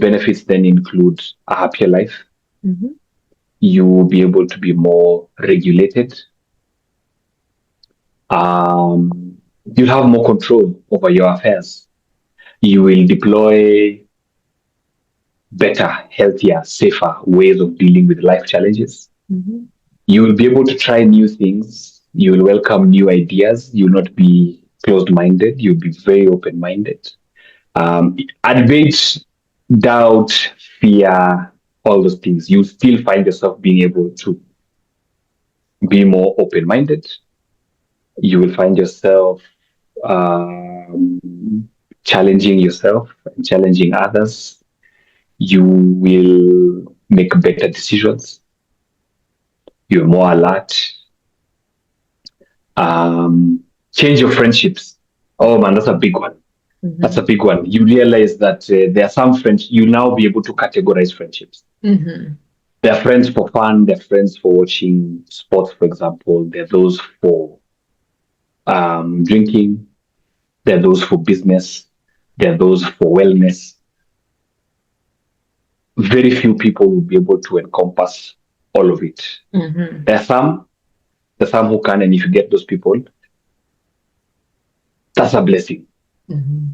benefits then include a happier life. Mm-hmm. You will be able to be more regulated. You'll have more control over your affairs. You will deploy better, healthier, safer ways of dealing with life challenges. Mm-hmm. You will be able to try new things. You will welcome new ideas. You will not be closed minded. You'll be very open minded. Advance, doubt, fear, all those things. You still find yourself being able to be more open minded. You will find yourself challenging yourself and challenging others. You will make better decisions. You're more alert. Change your friendships. Oh man, that's a big one. Mm-hmm. That's a big one. You realize that there are some friends, you now be able to categorize friendships. Mm-hmm. There are friends for fun, there are friends for watching sports, for example. There are those for drinking, there are those for business, there are those for wellness. Very few people will be able to encompass all of it. Mm-hmm. There are some who can, and if you get those people, that's a blessing. Mm-hmm.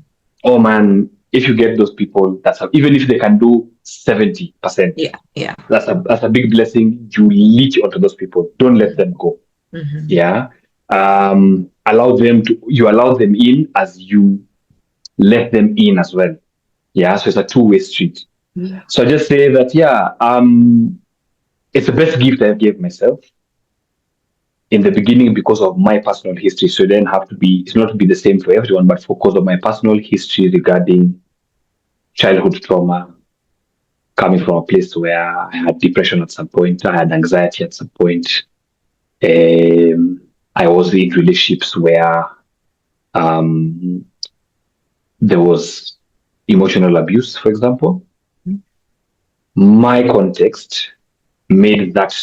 Oh man, if you get those people, even if they can do 70%, yeah, that's a big blessing. You leech onto those people. Don't let them go. Mm-hmm. Yeah. You allow them in as you let them in as well. Yeah. So it's a two-way street. Yeah. So I just say that, it's the best gift I gave myself in the beginning because of my personal history. So it's not to be the same for everyone, but because of my personal history regarding childhood trauma, coming from a place where I had depression at some point, I had anxiety at some point. I was in relationships where there was emotional abuse, for example. My context made that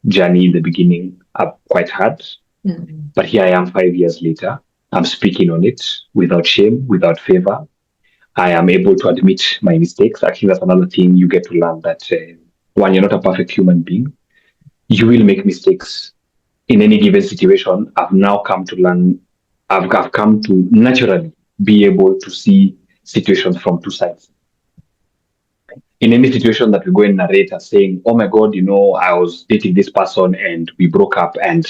journey in the beginning quite hard. Mm-hmm. But here I am 5 years later. I'm speaking on it without shame, without favor. I am able to admit my mistakes. I think that's another thing you get to learn, that one, you're not a perfect human being. You will make mistakes in any given situation. I've now come to learn, I've come to naturally be able to see situations from two sides. In any situation that we go and narrate as saying, oh my God, I was dating this person and we broke up, and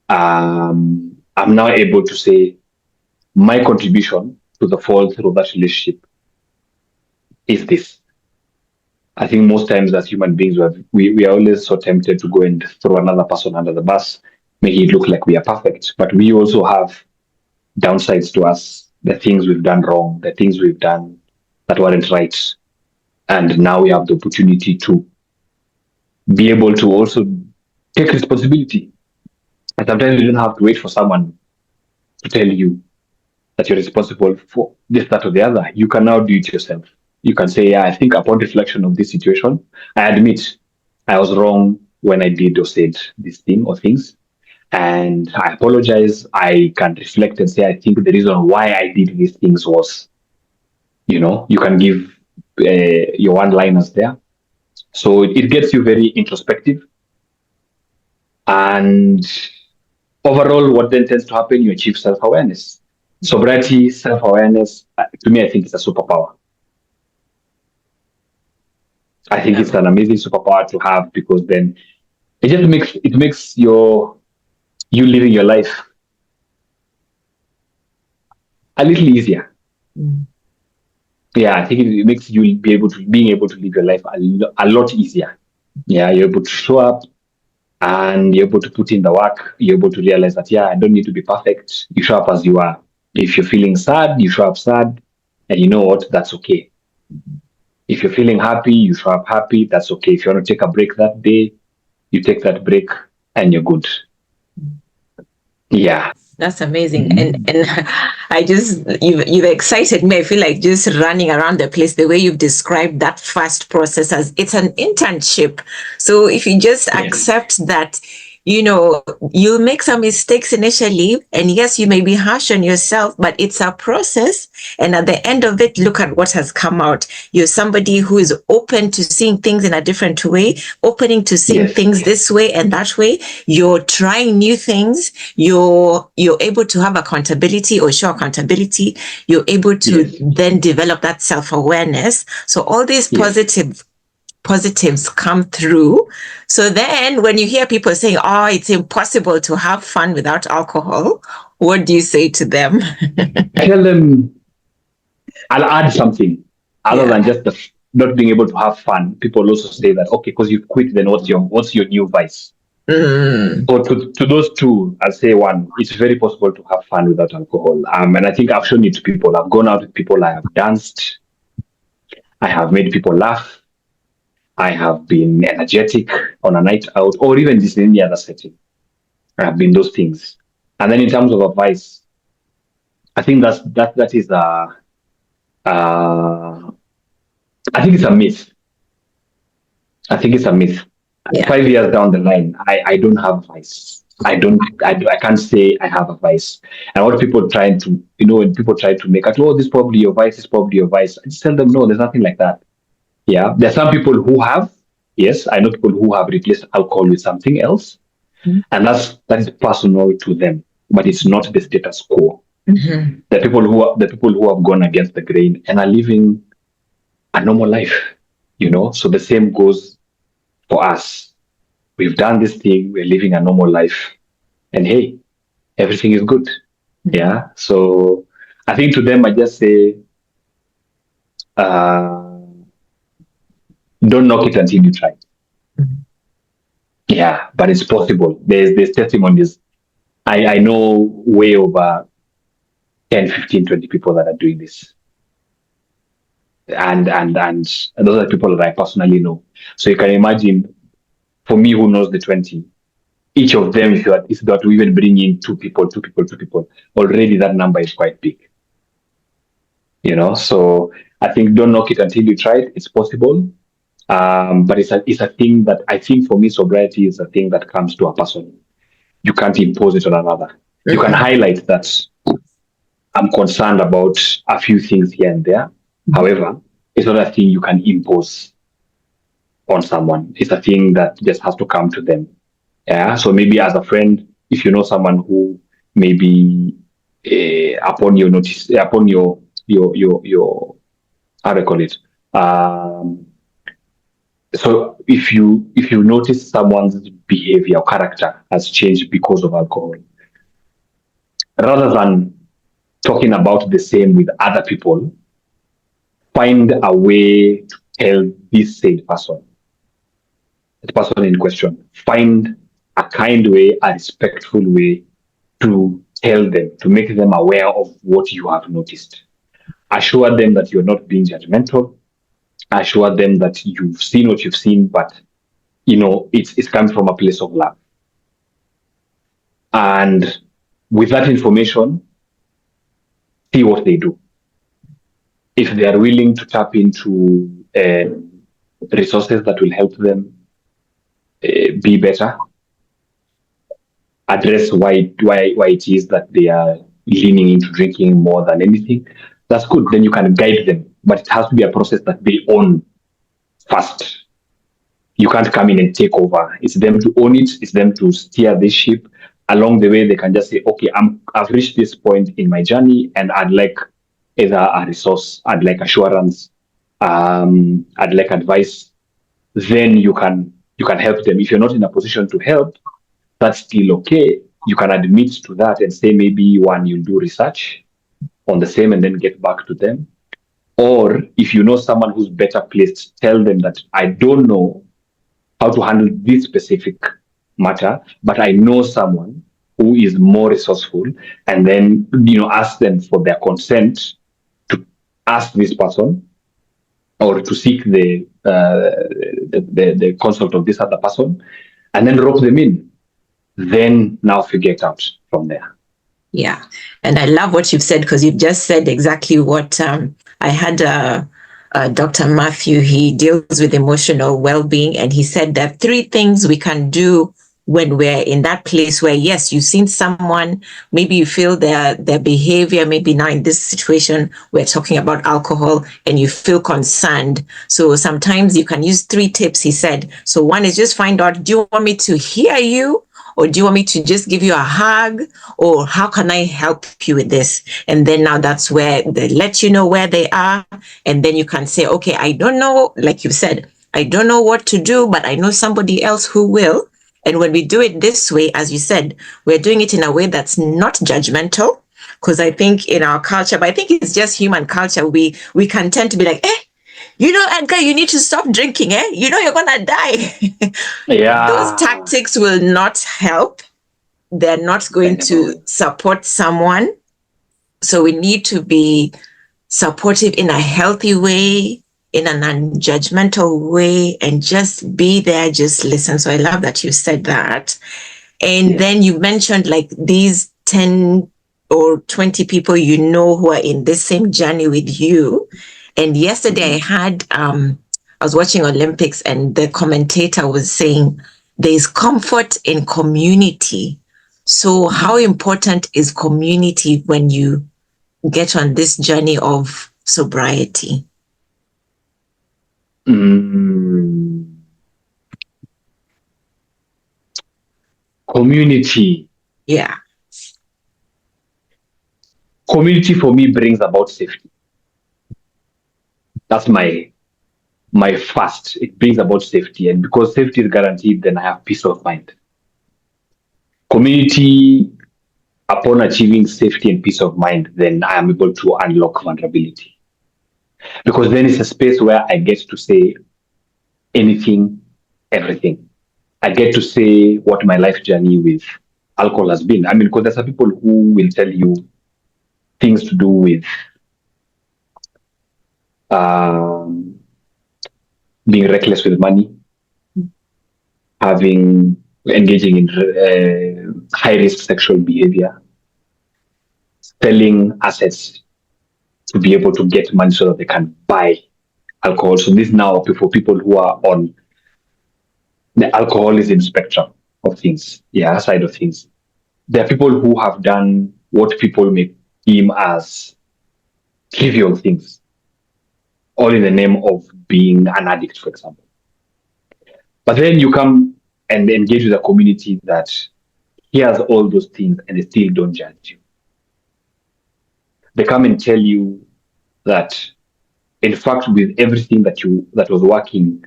I'm now able to say my contribution to the fall through that relationship is this. I think most times as human beings, we are always so tempted to go and throw another person under the bus, make it look like we are perfect. But we also have downsides to us, the things we've done wrong, the things we've done that weren't right. And now we have the opportunity to be able to also take responsibility. And sometimes you don't have to wait for someone to tell you that you're responsible for this, that, or the other. You can now do it yourself. You can say, I think upon reflection of this situation, I admit I was wrong when I did or said this thing or things. And I apologize. I can reflect and say, I think the reason why I did these things was, you can give your one-liners there. So it gets you very introspective. And overall, what then tends to happen, you achieve self-awareness. Sobriety, self-awareness, to me, I think it's a superpower. I think it's an amazing superpower to have, because then it makes you living your life a little easier. Mm. Yeah, I think it makes you being able to live your life a lot easier. Yeah, you're able to show up and you're able to put in the work. You're able to realize that, I don't need to be perfect. You show up as you are. If you're feeling sad, you show up sad, and you know what? That's okay. If you're feeling happy, you show up happy. That's okay. If you want to take a break that day, you take that break and you're good. Yeah. That's amazing. Mm-hmm. And I just, you've excited me. I feel like just running around the place, the way you've described that first process as it's an internship. So if you just accept that you'll make some mistakes initially, and yes, you may be harsh on yourself, but it's a process. And at the end of it, look at what has come out. You're somebody who is open to seeing things in a different way, opening to seeing things this way and that way. You're trying new things. You're able to have accountability or show accountability. You're able to then develop that self-awareness. So all these positives come through. So then when you hear people saying, oh, it's impossible to have fun without alcohol, what do you say to them? Tell them, I'll add something other than just not being able to have fun. People also say that, okay, because you've quit, then what's your new vice? So to those two, I'll say one, it's very possible to have fun without alcohol. And I think I've shown it to people. I've gone out with people, I have danced, I have made people laugh, I have been energetic on a night out, or even just in any other setting. I have been those things. And then in terms of advice, I think that is I think it's a myth. I think it's a myth. 5 years down the line, I don't have vice. I can't say I have a vice. And what people trying to, when people try to make it, oh, this is probably your vice, I just tell them, no, there's nothing like that. Yeah. There are some people who have, yes, I know people who have replaced alcohol with something else. And that is personal to them, but it's not the status quo. The people who have gone against the grain and are living a normal life, So the same goes for us. We've done this thing, we're living a normal life, and hey, everything is good. Yeah. So I think to them, I just say, don't knock it until you try. Yeah, but it's possible. There's testimonies. I know way over 10, 15, 20 people that are doing this. And those are people that I personally know. So you can imagine, for me who knows the 20, each of them, if that to even bring in two people, already that number is quite big. So I think don't knock it until you try it. It's possible. But it's a thing that I think for me, sobriety is a thing that comes to a person. You can't impose it on another. You can highlight that I'm concerned about a few things here and there. However, it's not a thing you can impose on someone. It's a thing that just has to come to them. Yeah. So maybe as a friend, if you know someone who maybe upon your notice, upon your how do I call it? So if you notice someone's behavior or character has changed because of alcohol, rather than talking about the same with other people, find a way to tell this said person, the person in question, find a kind way, a respectful way to tell them, to make them aware of what you have noticed. Assure them that you're not being judgmental. Assure them that you've seen what you've seen, but it's coming from a place of love. And with that information, see what they do. If they are willing to tap into resources that will help them be better, address why it is that they are leaning into drinking more than anything, that's good. Then you can guide them, but it has to be a process that they own first. You can't come in and take over. It's them to own it. It's them to steer this ship. Along the way, they can just say, okay, I've reached this point in my journey, and I'd like either a resource, I'd like assurance, I'd like advice. Then you can help them. If you're not in a position to help, that's still okay. You can admit to that and say maybe you'll do research on the same and then get back to them. Or if you know someone who's better placed, tell them that I don't know how to handle this specific matter, but I know someone who is more resourceful, and then ask them for their consent to ask this person or to seek the consult of this other person, and then rope them in. Then now figure it out from there. Yeah. And I love what you've said, because you've just said exactly what I had Dr. Matthew. He deals with emotional well-being, and he said that 3 things we can do when we're in that place where, yes, you've seen someone, maybe you feel their behavior, maybe now in this situation, we're talking about alcohol, and you feel concerned. So sometimes you can use 3 tips, he said. So one is just find out, do you want me to hear you? Or do you want me to just give you a hug? Or how can I help you with this? And then now that's where they let you know where they are. And then you can say, okay, I don't know, like you said, I don't know what to do, but I know somebody else who will. And when we do it this way, as you said, we're doing it in a way that's not judgmental. Because I think in our culture, but I think it's just human culture, we can tend to be like, Edgar, you need to stop drinking, you're gonna die. Those Yeah. tactics will not help. They're not going to support someone. So we need to be supportive in a healthy way, in a non-judgmental way, and just be there, just listen. So I love that you said that. And then you mentioned like these 10 or 20 people who are in this same journey with you. And yesterday I was watching Olympics, and the commentator was saying there's comfort in community. So how important is community when you get on this journey of sobriety? Community. Yeah. Community for me brings about safety. That's my first. It brings about safety, and because safety is guaranteed, then I have peace of mind. Community, upon achieving safety and peace of mind, then I am able to unlock vulnerability. Because then it's a space where I get to say anything, everything. I get to say what my life journey with alcohol has been. I mean, because there's some people who will tell you things to do with being reckless with money, engaging in high risk sexual behavior, selling assets to be able to get money so that they can buy alcohol. So this now for people who are on the alcoholism spectrum of things, side of things. There are people who have done what people may deem as trivial things, all in the name of being an addict, for example. But then you come and engage with a community that hears all those things and they still don't judge you. They come and tell you that, in fact, with everything that was working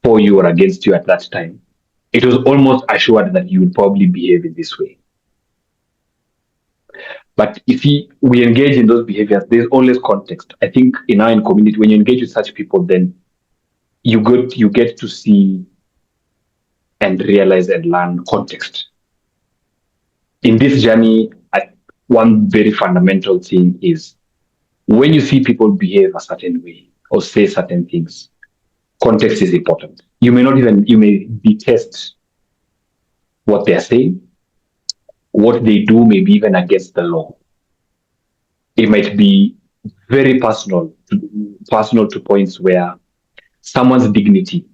for you or against you at that time, it was almost assured that you would probably behave in this way. But if we engage in those behaviors, there's always context. I think in our community, when you engage with such people, then you get to see and realize and learn context. In this journey, one very fundamental thing is when you see people behave a certain way or say certain things, context is important. You may detest what they are saying. What they do may be even against the law. It might be very personal to points where someone's dignity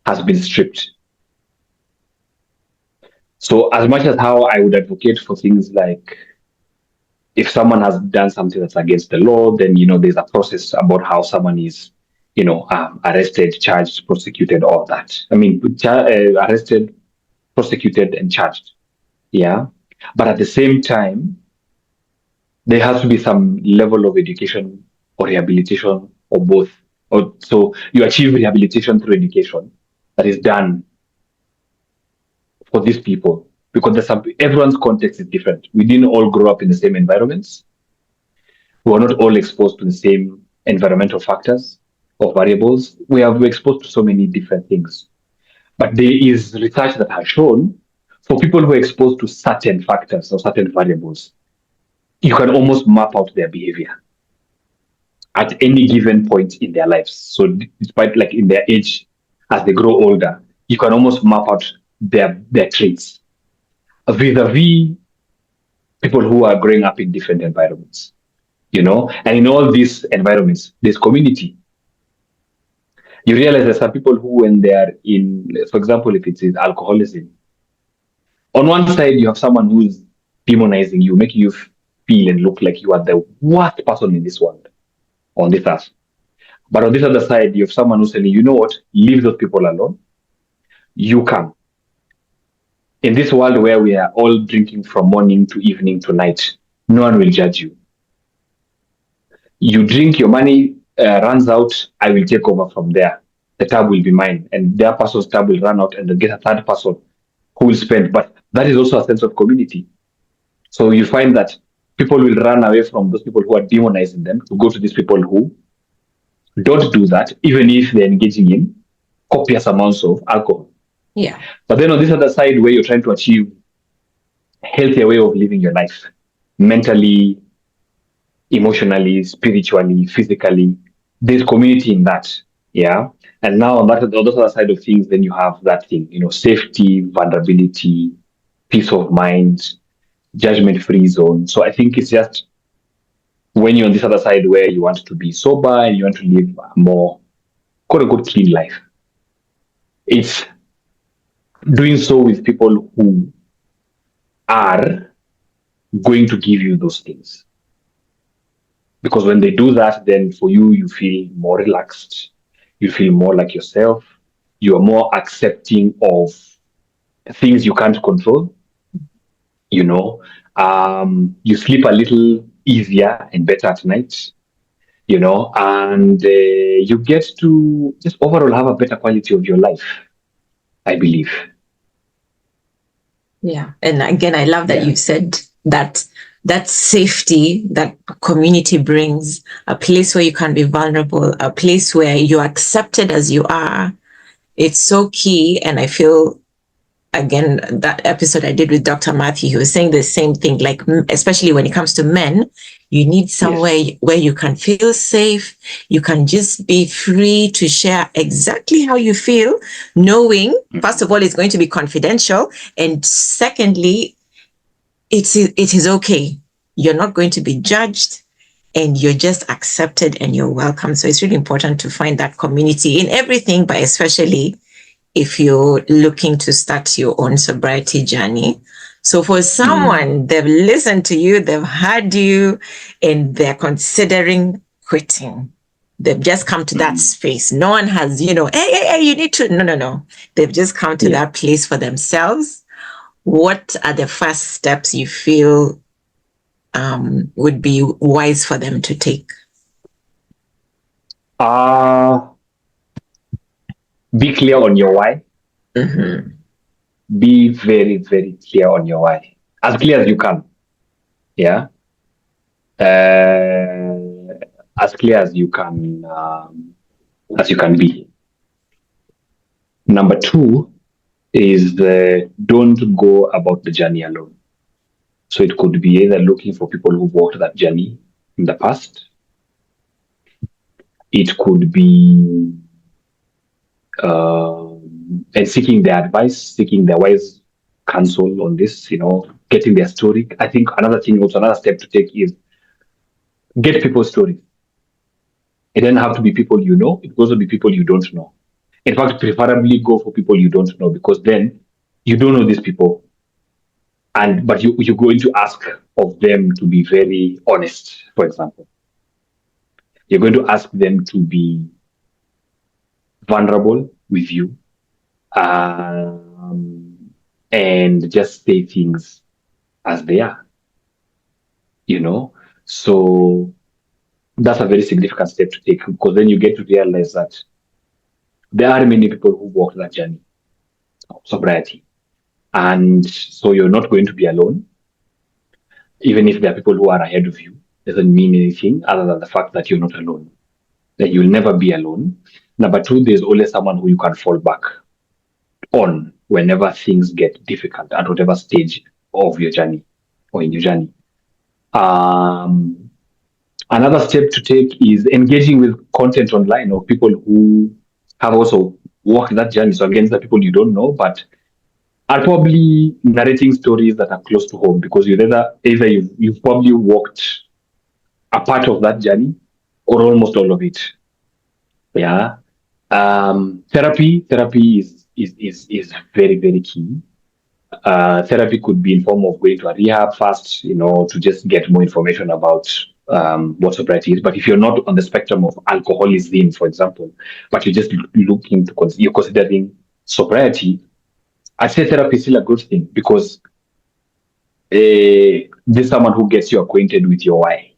has been stripped. So as much as how I would advocate for things like, if someone has done something that's against the law, then, there's a process about how someone is, arrested, charged, prosecuted, all that. I mean, arrested, prosecuted, and charged. Yeah. But at the same time, there has to be some level of education or rehabilitation or both. So you achieve rehabilitation through education that is done for these people, because everyone's context is different. We didn't all grow up in the same environments. We are not all exposed to the same environmental factors or variables. We're exposed to so many different things. But there is research that has shown for people who are exposed to certain factors or certain variables, you can almost map out their behavior at any given point in their lives. So despite like in their age, as they grow older, you can almost map out their traits vis-a-vis people who are growing up in different environments, and in all these environments, there's community. You realize there's some people who, when they are in, for example, if it's in alcoholism, On one side, you have someone who's demonizing you, making you feel and look like you are the worst person in this world, on this earth. But on this other side, you have someone who's saying, you know what, leave those people alone. You come. In this world where we are all drinking from morning to evening to night, no one will judge you. You drink, your money runs out, I will take over from there. The tab will be mine, and their person's tab will run out, and they'll get a third person who will spend. But that is also a sense of community. So you find that people will run away from those people who are demonizing them to go to these people who don't do that, even if they're engaging in copious amounts of alcohol. Yeah. But then on this other side, where you're trying to achieve a healthier way of living your life, mentally, emotionally, spiritually, physically, there's community in that. Yeah. And now on that, on the other side of things, then you have that thing, safety, vulnerability, peace of mind, judgment-free zone. So I think it's just when you're on this other side where you want to be sober and you want to live a more quote unquote clean life. It's doing so with people who are going to give you those things. Because when they do that, then for you, you feel more relaxed. You feel more like yourself. You are more accepting of things you can't control. You sleep a little easier and better at night. And you get to just overall have a better quality of your life, I believe. Yeah. And again, I love that you said that safety that community brings, a place where you can be vulnerable, a place where you're accepted as you are. It's so key. And I feel, again, that episode I did with Dr. Matthew, he was saying the same thing, like, especially when it comes to men, you need somewhere where you can feel safe. You can just be free to share exactly how you feel, knowing, first of all, it's going to be confidential. And secondly, it is okay. You're not going to be judged and you're just accepted and you're welcome. So it's really important to find that community in everything, but especially if you're looking to start your own sobriety journey. So for someone, they've listened to you, they've heard you, and they're considering quitting. They've just come to that space. No one has, hey, you need to. No. They've just come to that place for themselves. What are the first steps you feel would be wise for them to take? Be clear on your why. Be very, very clear on your why. As clear as you can. Yeah. As clear as you can be. Number two is don't go about the journey alone. So it could be either looking for people who've walked that journey in the past. It could be and seeking their advice, seeking their wise counsel on this, getting their story. I think another step to take is get people's stories. It doesn't have to be people you know, it could also be people you don't know. In fact, preferably go for people you don't know, because then you don't know these people. But you're going to ask of them to be very honest, for example. You're going to ask them to be vulnerable with you, and just say things as they are. So that's a very significant step to take, because then you get to realize that there are many people who walk that journey of sobriety. And so you're not going to be alone. Even if there are people who are ahead of you, doesn't mean anything other than the fact that you're not alone. That you'll never be alone. Number two, there's always someone who you can fall back on whenever things get difficult at whatever stage of your journey or in your journey. Another step to take is engaging with content online of people who have also walked that journey. So again, the people you don't know, but are probably narrating stories that are close to home, because either you've probably walked a part of that journey or almost all of it. Yeah. Therapy is very, very key. Therapy could be in form of going to a rehab first, to just get more information about what sobriety is. But if you're not on the spectrum of alcoholism, for example, but you're just looking to you're considering sobriety, I say therapy is still a good thing because this is someone who gets you acquainted with your why,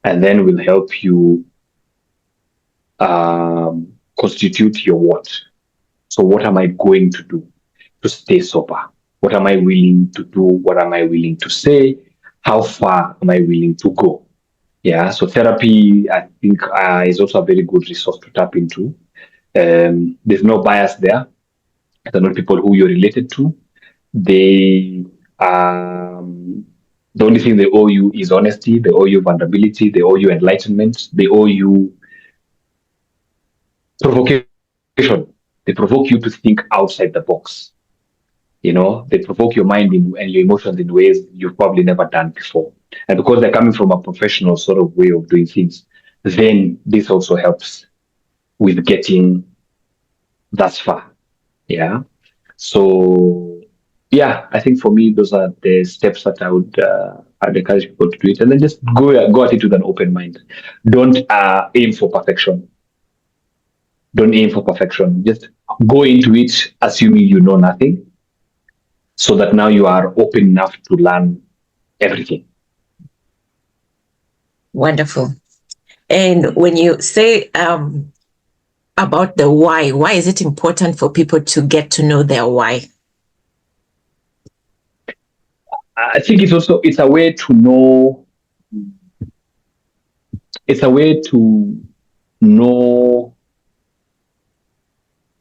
and then will help you constitute your what. So what am I going to do to stay sober? What am I willing to do? What am I willing to say? How far am I willing to go? Yeah, so therapy, I think, is also a very good resource to tap into. There's no bias there. They're not people who you're related to. They, the only thing they owe you is honesty. They owe you vulnerability. They owe you enlightenment. They owe you provocation. They provoke you to think outside the box. They provoke your mind and your emotions in ways you've probably never done before. And because they're coming from a professional sort of way of doing things, then this also helps with getting thus far. Yeah. So, yeah, I think for me, those are the steps that I'd encourage people to do it. And then just go at it with an open mind. Don't aim for perfection. Don't aim for perfection. Just go into it assuming you know nothing, so that now you are open enough to learn everything. Wonderful. And when you say about the why is it important for people to get to know their why? I think it's a way to know. It's a way to know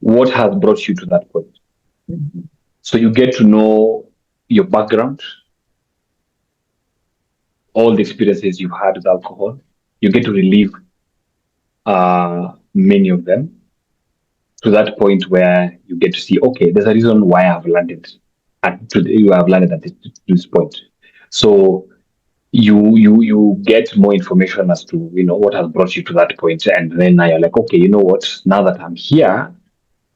what has brought you to that point. Mm-hmm. So you get to know your background, all the experiences you've had with alcohol. You get to relive many of them to that point where you get to see, okay, there's a reason why I've landed at this point. So you get more information as to what has brought you to that point, and then now you're like, okay, you know what? Now that I'm here,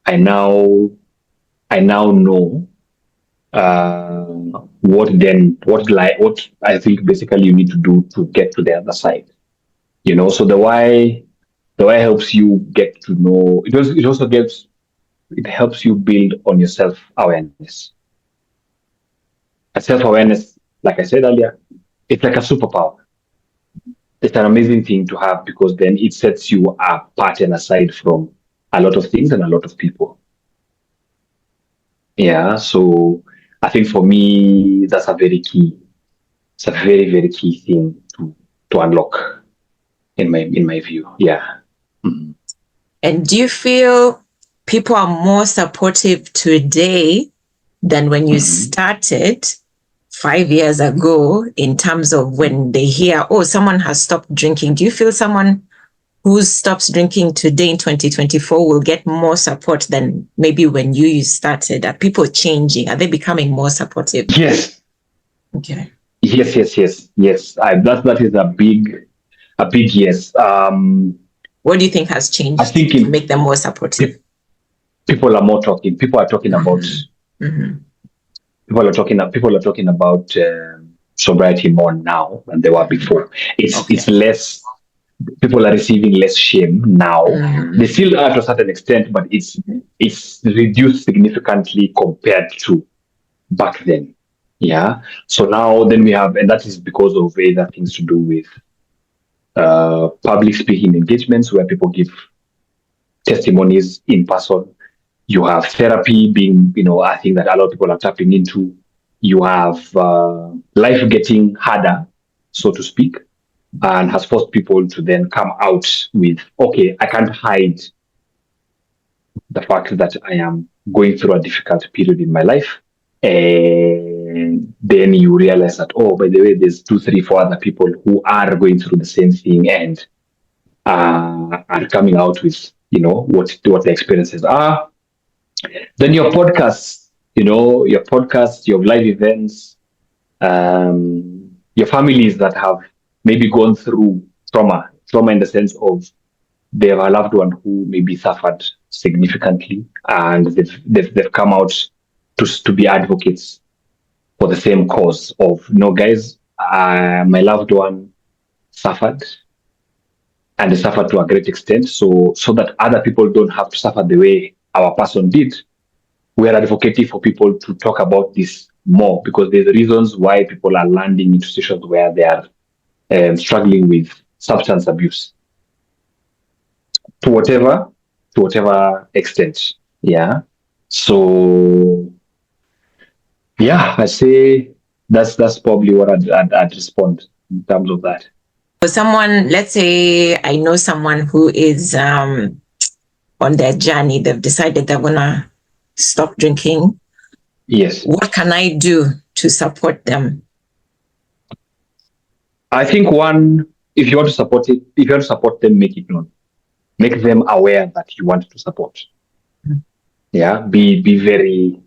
I now know what I think basically you need to do to get to the other side. So the why helps you get to know. It helps you build on your self-awareness. And self-awareness, like I said earlier, it's like a superpower. It's an amazing thing to have because then it sets you apart and aside from a lot of things and a lot of people. Yeah, so I think for me, that's a very key. It's a very, very key thing to unlock in my view. Yeah. Mm-hmm. And do you feel people are more supportive today than when you started 5 years ago in terms of when they hear, oh, someone has stopped drinking? Do you feel someone who stops drinking today in 2024 will get more support than maybe when you started? Are people changing? Are they becoming more supportive? Yes. Okay. Yes. That is a big yes. What do you think has changed to make them more supportive? People are more talking. People are talking about. Mm-hmm. People are talking about sobriety more now than they were before. It's less. People are receiving less shame now. Mm-hmm. They still are to a certain extent, but it's reduced significantly compared to back then. Yeah. So now then we have, and that is because of either things to do with public speaking engagements where people give testimonies in person. You have therapy being, a thing that a lot of people are tapping into. You have life getting harder, so to speak, and has forced people to then come out with, okay, I can't hide the fact that I am going through a difficult period in my life. And then you realize that, oh, by the way, there's 2, 3, 4 other people who are going through the same thing and are coming out with, what the experiences are. Then your podcasts, your live events, your families that have maybe gone through trauma in the sense of they have a loved one who maybe suffered significantly and they've come out to be advocates for the same cause of, guys, my loved one suffered, and they suffered to a great extent. So that other people don't have to suffer the way our person did, we are advocating for people to talk about this more, because there's reasons why people are landing into situations where they are struggling with substance abuse to whatever extent. Yeah. So yeah, I say that's probably what I'd respond in terms of that. For someone, let's say I know someone who is on their journey, they've decided they're gonna stop drinking. Yes. What can I do to support them? I think one, if you want to support them, make it known. Make them aware that you want to support. Yeah. Be very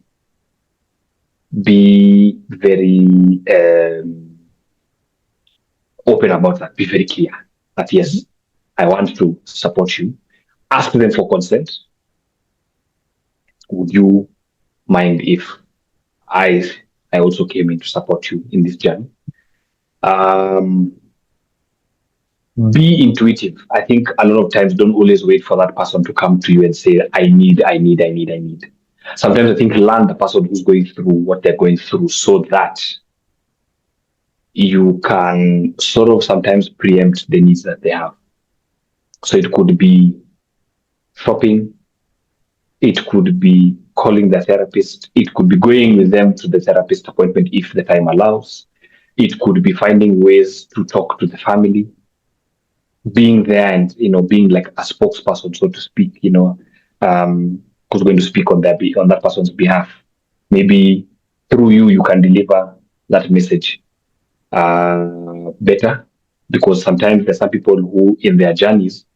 open about that. Be very clear that yes, I want to support you. Ask them for consent. Would you mind if I also came in to support you in this journey? Be intuitive. I think a lot of times don't always wait for that person to come to you and say, I need. Sometimes I think learn the person who's going through what they're going through, so that you can sort of sometimes preempt the needs that they have. So it could be shopping, it could be calling the therapist, it could be going with them to the therapist appointment if the time allows, it could be finding ways to talk to the family, being there and being like a spokesperson, so to speak, who's going to speak on that person's behalf. Maybe through you can deliver that message better, because sometimes there's some people who in their journeys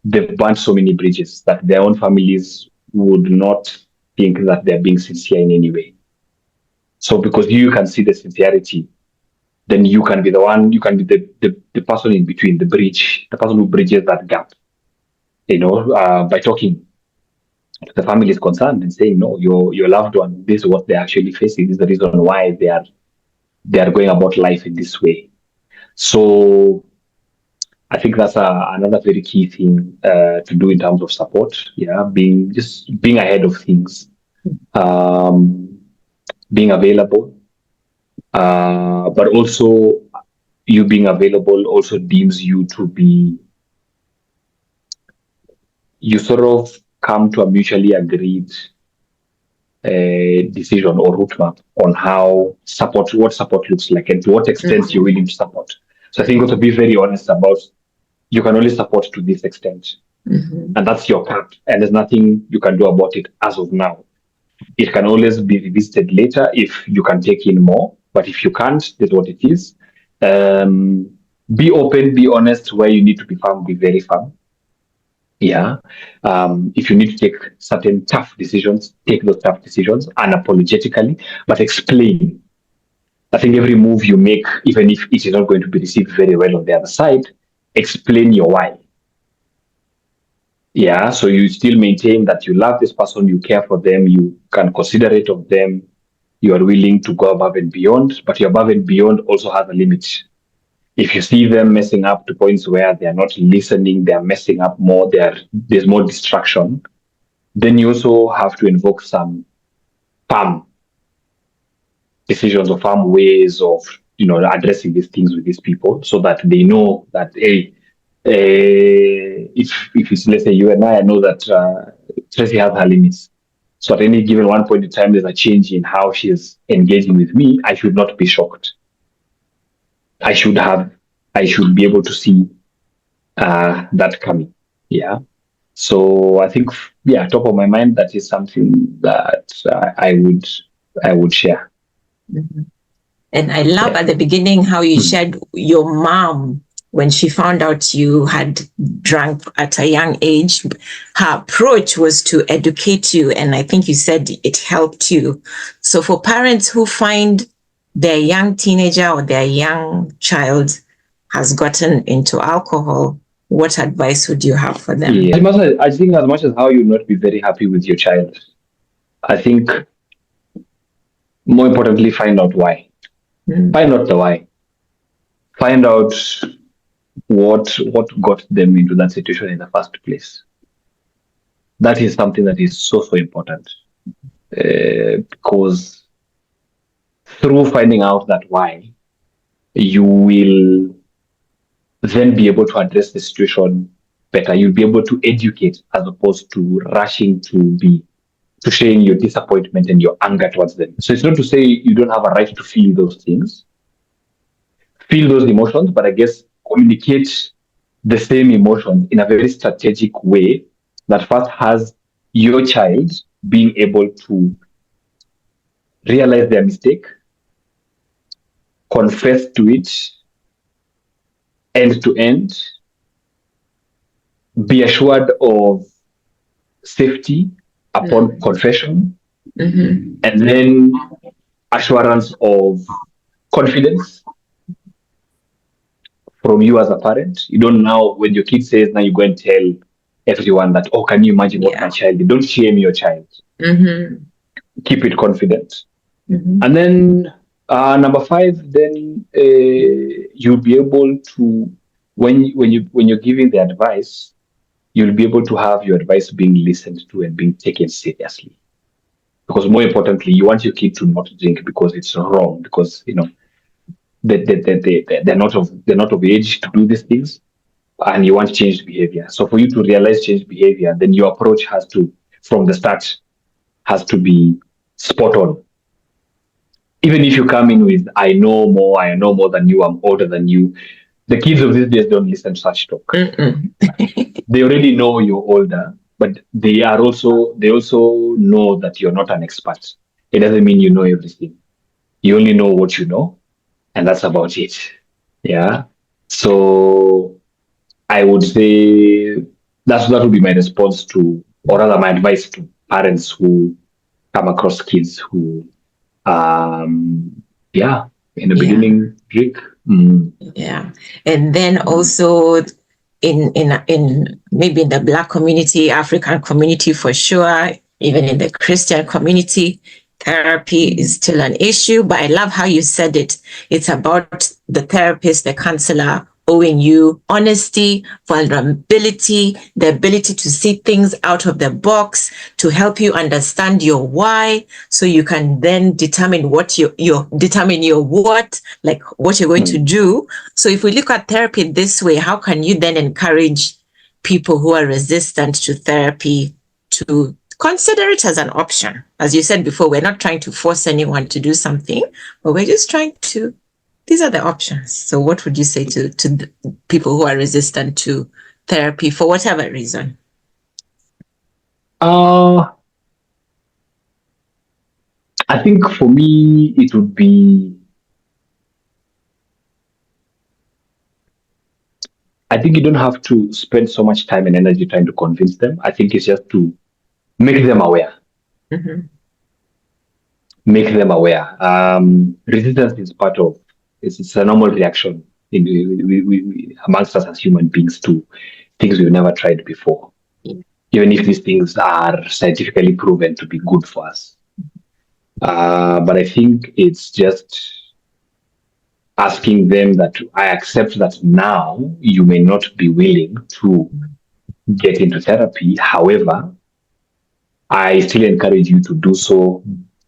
they've burnt so many bridges that their own families would not think that they're being sincere in any way. So because you can see the sincerity, then you can be the one, you can be the person in between, the person who bridges that gap, by talking to the family is concerned and saying, no, your loved one, this is what they're actually facing, this is the reason why they are going about life in this way. So I think that's another very key thing to do in terms of support. Yeah, being ahead of things, being available, but also you being available also deems you to be. You sort of come to a mutually agreed decision or roadmap on what support looks like, and to what extent you're willing to support. So I think also be very honest about, you can only support to this extent. And that's your part. And there's nothing you can do about it as of now. It can always be revisited later if you can take in more. But if you can't, that's what it is. Be open, be honest. Where you need to be firm, be very firm. Yeah. If you need to take certain tough decisions, take those tough decisions unapologetically, but explain. I think every move you make, even if it is not going to be received very well on the other side, explain your why. Yeah, so you still maintain that you love this person, you care for them, you can considerate of them, you are willing to go above and beyond, but your above and beyond also has a limit. If you see them messing up to points where they are not listening, they are messing up more, there's more distraction, then you also have to invoke some firm decisions or firm ways of addressing these things with these people, so that they know that, hey, if it's, let's say, you and I know that Tracy has her limits. So at any given one point in time, there's a change in how she's engaging with me. I should not be shocked. I should be able to see that coming. Yeah. So I think, top of my mind, that is something that I would share. And I love at the beginning how you shared your mom, when she found out you had drunk at a young age, her approach was to educate you. And I think you said it helped you. So for parents who find their young teenager or their young child has gotten into alcohol, what advice would you have for them? Yeah. I think as much as how you not be very happy with your child, I think More importantly, find out why. Find out the why. Find out what got them into that situation in the first place. That is something that is so important, because through finding out that why, you will then be able to address the situation better. You'll be able to educate as opposed to rushing to sharing your disappointment and your anger towards them. So it's not to say you don't have a right to feel those things, feel those emotions, but I guess communicate the same emotions in a very strategic way that first has your child being able to realize their mistake, confess to it end to end, be assured of safety upon confession, and then assurance of confidence from you as a parent. You don't now, when your kid says, now you go and tell everyone that, oh, can you imagine what my child did? Don't shame your child. Keep it confident. And then number 5, then you'll be able to, when you're giving the advice, you'll be able to have your advice being listened to and being taken seriously. Because more importantly, you want your kid to not drink because it's wrong, because they're not of age to do these things, and you want changed behavior. So for you to realize changed behavior, then your approach has to, from the start, has to be spot on. Even if you come in with, I know more than you, I'm older than you, the kids of these days don't listen to such talk. They already know you're older, but they also know that you're not an expert. It doesn't mean you know everything. You only know what you know, and that's about it. Yeah. So I would say that would be my response to, or rather my advice to parents who come across kids who in the beginning drink. And then also in maybe in the Black community, African community for sure, even in the Christian community, therapy is still an issue. But I love how you said it. It's about the therapist, the counselor, owing you honesty, vulnerability, the ability to see things out of the box, to help you understand your why, so you can then determine what determine your what, like what you're going to do. So if we look at therapy this way, how can you then encourage people who are resistant to therapy to consider it as an option? As you said before, we're not trying to force anyone to do something, but we're just trying to, these are the options. So what would you say to people who are resistant to therapy for whatever reason? I think for me, it would be, I think you don't have to spend so much time and energy trying to convince them. I think it's just to make them aware. Make them aware. Resistance is part of, it's a normal reaction amongst us as human beings to things we've never tried before, even if these things are scientifically proven to be good for us. But I think it's just asking them that I accept that now you may not be willing to get into therapy. However, I still encourage you to do so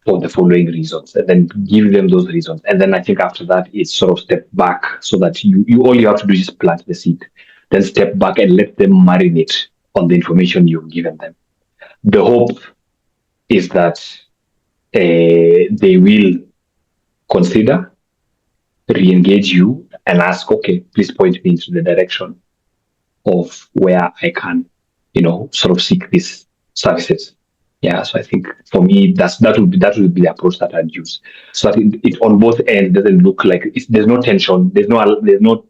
for the following reasons, and then give them those reasons. And then I think after that, it's sort of step back, so that you all you have to do is plant the seed, then step back and let them marinate on the information you've given them. The hope is that they will consider, re-engage you, and ask, okay, please point me into the direction of where I can, sort of seek these services. Yeah, so I think for me, that would be the approach that I'd use, so that it on both ends doesn't look like there's no tension. There's no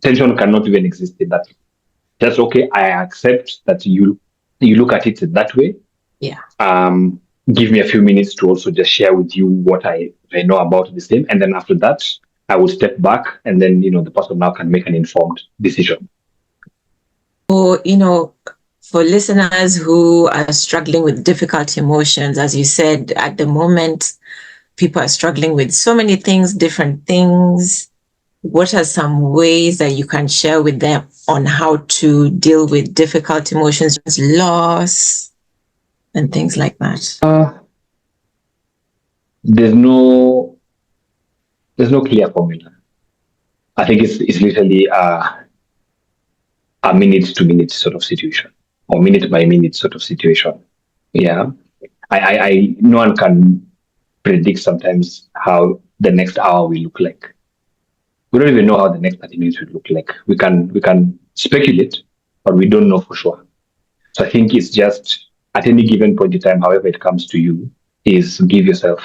tension, cannot even exist in that. That's okay. I accept that you look at it that way. Yeah. Give me a few minutes to also just share with you what I know about the same, and then after that, I would step back, and then the person now can make an informed decision. Or for listeners who are struggling with difficult emotions, as you said, at the moment, people are struggling with so many things, different things. What are some ways that you can share with them on how to deal with difficult emotions, loss, and things like that? There's no clear formula. I think it's literally a minute to minute sort of situation, or minute by minute sort of situation. Yeah, I no one can predict sometimes how the next hour will look like. We don't even know how the next 30 minutes will look like. We can speculate, but we don't know for sure. So I think it's just at any given point in time, however it comes to you, is give yourself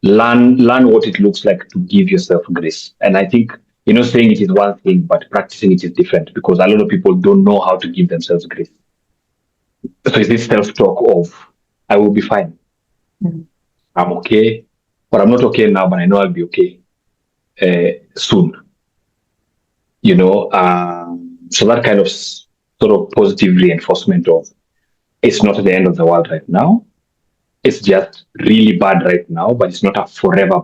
learn what it looks like to give yourself grace. And I think saying it is one thing, but practicing it is different because a lot of people don't know how to give themselves grace. So it's this self-talk of I will be fine. Mhm. I'm okay, but I'm not okay now, but I know I'll be okay soon. So that kind of sort of positive reinforcement of it's not the end of the world right now. It's just really bad right now, but it's not a forever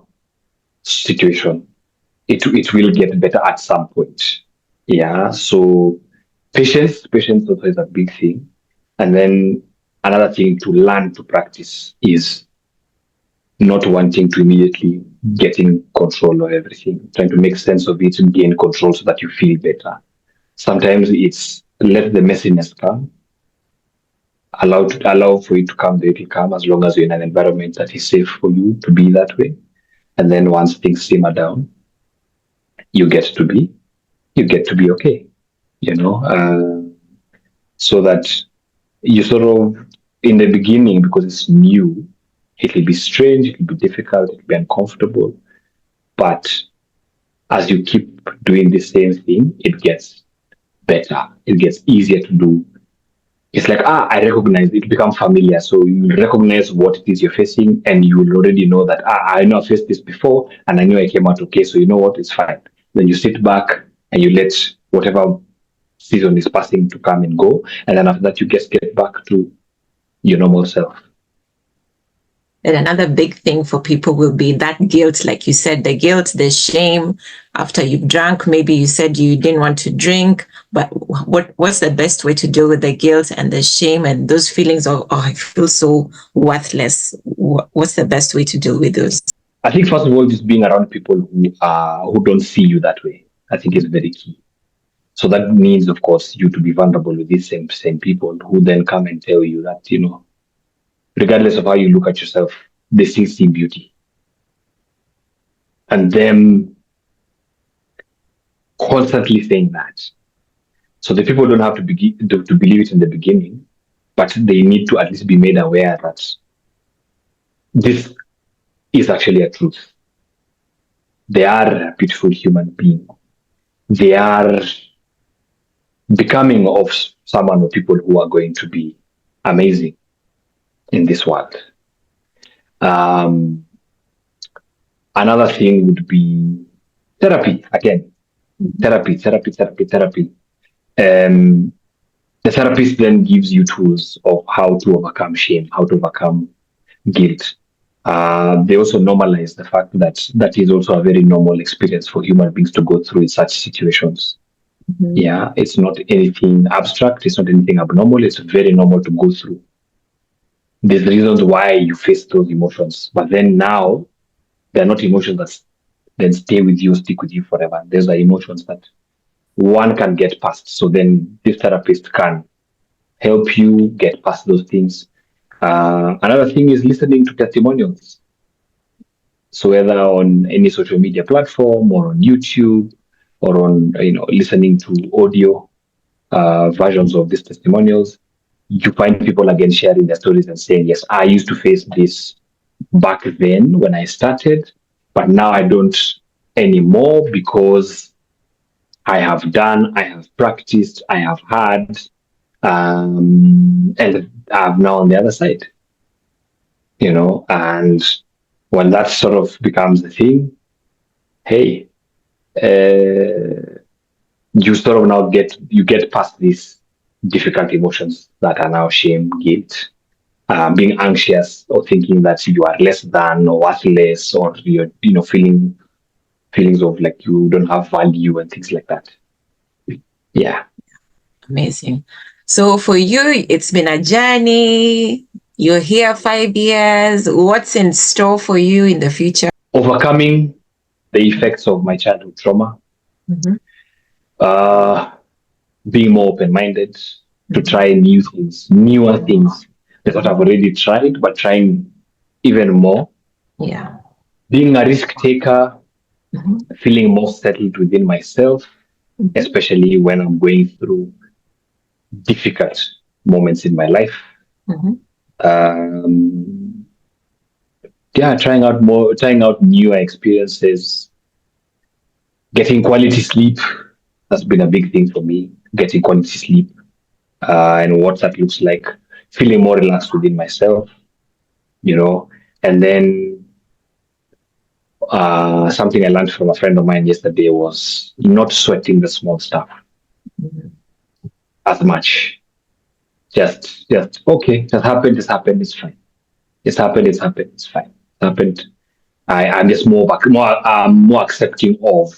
situation. It will get better at some point. Yeah. So patience also is a big thing. And then another thing to learn to practice is not wanting to immediately get in control of everything, trying to make sense of it and gain control so that you feel better. Sometimes it's let the messiness come, allow for it to come the way it will come, as long as you're in an environment that is safe for you to be that way. And then once things simmer down, you get to be okay, so that you sort of in the beginning, because it's new, it will be strange, it will be difficult, it will be uncomfortable, but as you keep doing the same thing, it gets better, it gets easier to do. It's like, I recognize it, become familiar. So you recognize what it is you're facing, and you will already know that, I know I faced this before, and I knew I came out okay. So you know what, it's fine. Then you sit back and you let whatever season is passing to come and go. And then after that, you just get back to your normal self. And another big thing for people will be that guilt, like you said, the guilt, the shame after you've drunk. Maybe you said you didn't want to drink, but what's the best way to deal with the guilt and the shame and those feelings of, oh, I feel so worthless? What's the best way to deal with those? I think first of all, just being around people who don't see you that way, I think is very key. So that means, of course, you to be vulnerable with these same people who then come and tell you that, regardless of how you look at yourself, they still see beauty. And them constantly saying that. So the people don't have to believe it in the beginning, but they need to at least be made aware that this is actually a truth. They are a beautiful human being. They are becoming of someone or people who are going to be amazing in this world. Um, Another thing would be therapy. Again, therapy. Um, the therapist then gives you tools of how to overcome shame, how to overcome guilt. They also normalize the fact that that is also a very normal experience for human beings to go through in such situations. Mm-hmm. Yeah, it's not anything abstract, it's not anything abnormal, it's very normal to go through. There's reasons why you face those emotions, but then now they're not emotions that then stay with you, stick with you forever. These are emotions that one can get past. So then this therapist can help you get past those things. Another thing is listening to testimonials. So whether on any social media platform or on YouTube or on listening to audio versions of these testimonials, you find people again sharing their stories and saying, yes, I used to face this back then when I started, but now I don't anymore because I have practiced, I have had, and I'm now on the other side, and when that sort of becomes a thing, hey, uh, you sort of now you get past these difficult emotions that are now shame, guilt, being anxious or thinking that you are less than or worthless, or you're feelings of like you don't have value and things like that. Yeah. Amazing. So for you, it's been a journey. You're here 5 years. What's in store for you in the future? Overcoming the effects of my childhood trauma, Mhm. uh, being more open-minded to Mhm. try new things, newer things that what I've already tried, but trying even more. Yeah. Being a risk taker, Mhm. feeling more settled within myself, Mhm. especially when I'm going through difficult moments in my life. Mhm. Um, yeah, trying out newer experiences, getting quality sleep. That's been a big thing for me. Getting quality sleep, and what that looks like. Feeling more relaxed within myself, and then something I learned from a friend of mine yesterday was not sweating the small stuff Mhm. as much. Just okay. It's happened. It's fine. It's happened. It's fine. It's happened. I'm just more accepting of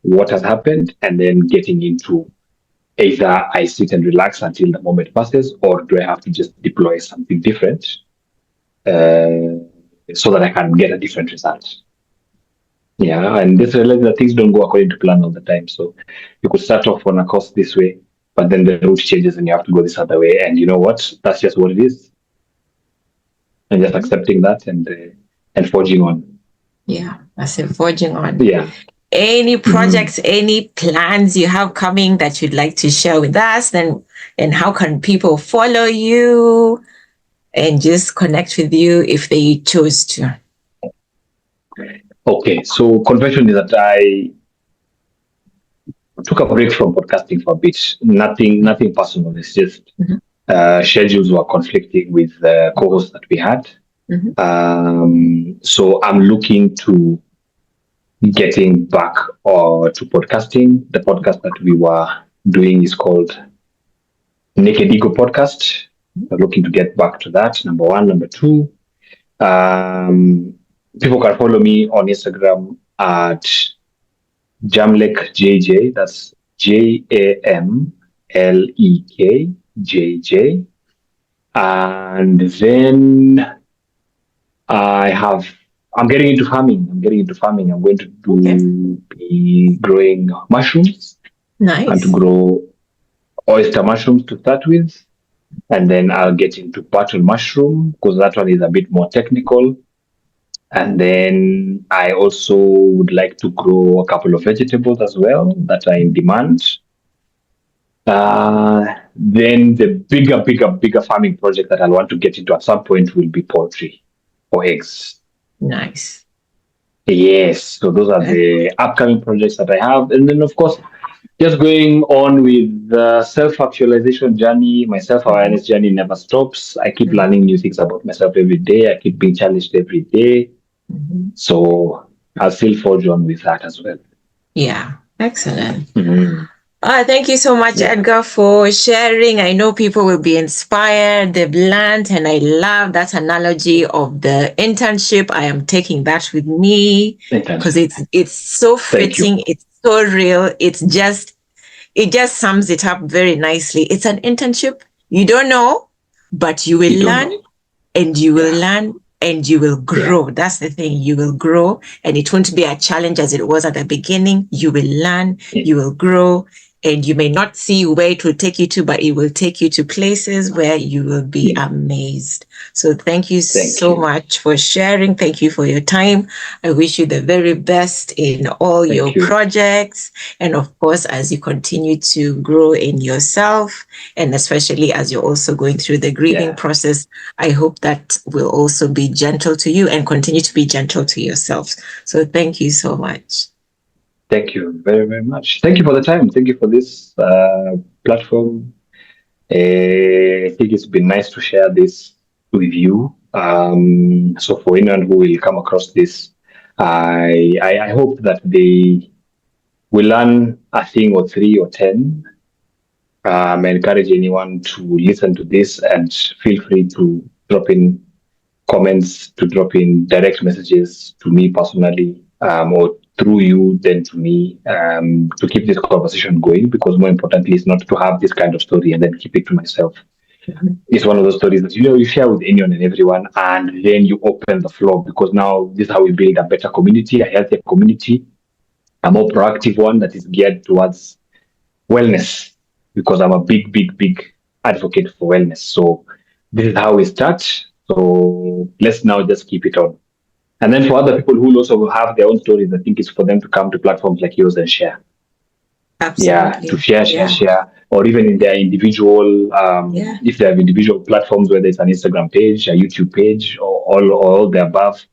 what has happened, and then getting into either I sit and relax until the moment passes, or do I have to just deploy something different, uh, so that I can get a different result. Yeah, and this realize that things don't go according to plan all the time. So you could start off on a course this way, but then the route changes and you have to go this other way. And you know what? That's just what it is. And just Mhm. accepting that and forging on. Yeah, I said forging on. Yeah. Any Mhm. projects, any plans you have coming that you'd like to share with us? Then, and how can people follow you and just connect with you if they choose to? Okay. So confession is that I took a break from podcasting for a bit. Nothing personal. It's just Mhm. schedules were conflicting with the co-host that we had. Mhm. So I'm looking to getting back to podcasting. The podcast that we were doing is called Naked Ego Podcast. We're looking to get back to that. Number one. Number two, um, people can follow me on Instagram at jamlekjj. That's JAMLEKJJ. And then I have. I'm getting into farming. I'm going to Okay. be growing mushrooms and to Nice. grow oyster mushrooms to start with, and then I'll get into button mushroom because that one is a bit more technical. And then I also would like to grow a couple of vegetables as well that are in demand. Then the bigger farming project that I want to get into at some point will be poultry or eggs. Nice. Yes, so those are Okay. the upcoming projects that I have. And then, of course, just going on with the self actualization journey, my self Mhm. awareness journey never stops. I keep Mhm. learning new things about myself every day. I keep being challenged every day. Mhm. So I'll still forge on with that as well. Yeah. Excellent. Mhm. Thank you so much, Yeah. Edgar, for sharing. I know people will be inspired, they've learned, and I love that analogy of the internship. I am taking that with me because Internship. it's so Thank you. fitting, it's so real. It just sums it up very nicely. It's an internship. You don't know, but you will You don't learn know. and you will Yeah. learn and you will Yeah. grow. That's the thing. You will grow and it won't be a challenge as it was at the beginning. You will learn, Yeah. you will grow, and you may not see where it will take you to, but it will take you to places where you will be Yeah. amazed. So thank you Thank so you. much for sharing. Thank you for your time. I wish you the very best in all your Thank you. projects. And of course, as you continue to grow in yourself, and especially as you're also going through the grieving Yeah. process, I hope that will also be gentle to you and continue to be gentle to yourself. So thank you so much. Thank you very, very much. Thank you for the time. Thank you for this platform. I think it's been nice to share this with you. So for anyone who will come across this, I hope that they will learn a thing or three or 10. I encourage anyone to listen to this and feel free to drop in comments, to drop in direct messages to me personally, or through you then to me, to keep this conversation going, because more importantly is not to have this kind of story and then keep it to myself. It's one of those stories that you share with anyone and everyone, and then you open the floor, because now this is how we build a better community, a healthier community, a more proactive one that is geared towards wellness, because I'm a big advocate for wellness. So this is how we start. So let's now just keep it on. And then for other people who also have their own stories, I think it's for them to come to platforms like yours and share. Yeah, to Absolutely. share, or even in their individual, Yeah. if they have individual platforms, whether it's an Instagram page, a YouTube page, or all the above,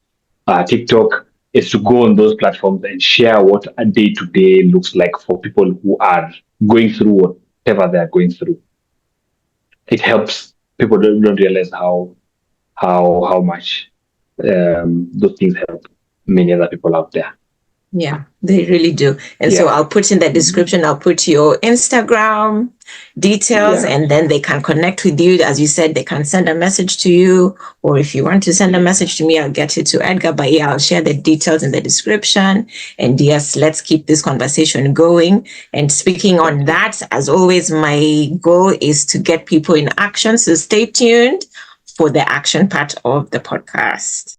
TikTok, is to go on those platforms and share what a day to day looks like for people who are going through whatever they're going through. It helps people don't realize how much those things help many other people out there. Yeah, they really do. And so I'll put in the description, I'll put your Instagram details, and then they can connect with you. As you said, they can send a message to you, or if you want to send a message to me, I'll get it to Edgar. But yeah, I'll share the details in the description. And yes, let's keep this conversation going. And speaking on that, as always, my goal is to get people in action. So stay tuned for the action part of the podcast.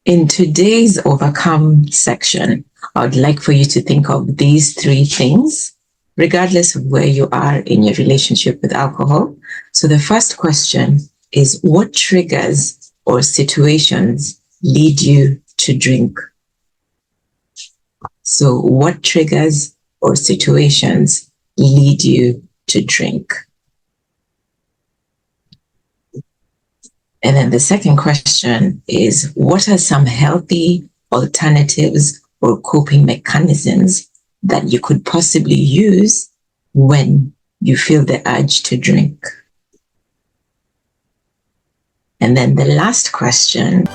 In today's overcome section, I would like for you to think of these three things, regardless of where you are in your relationship with alcohol. So the first question is, what triggers or situations lead you to drink? So what triggers or situations lead you to drink? And then the second question is, what are some healthy alternatives or coping mechanisms that you could possibly use when you feel the urge to drink? And then the last question,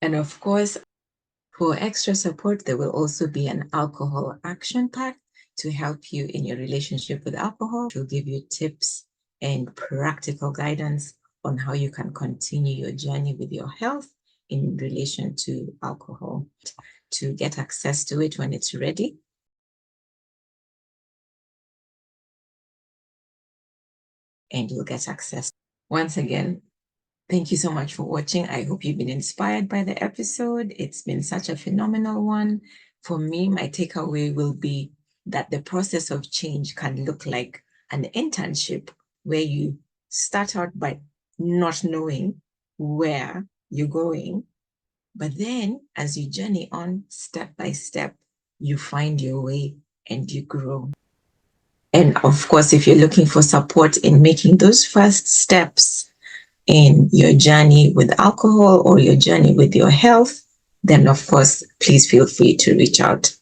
and of course, for extra support, there will also be an alcohol action pack to help you in your relationship with alcohol. It will give you tips and practical guidance on how you can continue your journey with your health in relation to alcohol. To get access to it when it's ready, and you'll get access. Once again, thank you so much for watching. I hope you've been inspired by the episode. It's been such a phenomenal one. For me, my takeaway will be that the process of change can look like an internship where you start out by not knowing where you're going, but then as you journey on step by step, you find your way and you grow. And of course, if you're looking for support in making those first steps in your journey with alcohol or your journey with your health, then of course, please feel free to reach out.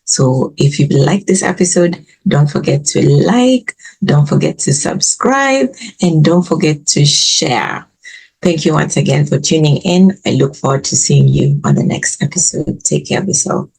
So if you like this episode, don't forget to like, don't forget to subscribe, and don't forget to share. Thank you once again for tuning in. I look forward to seeing you on the next episode. Take care of yourself.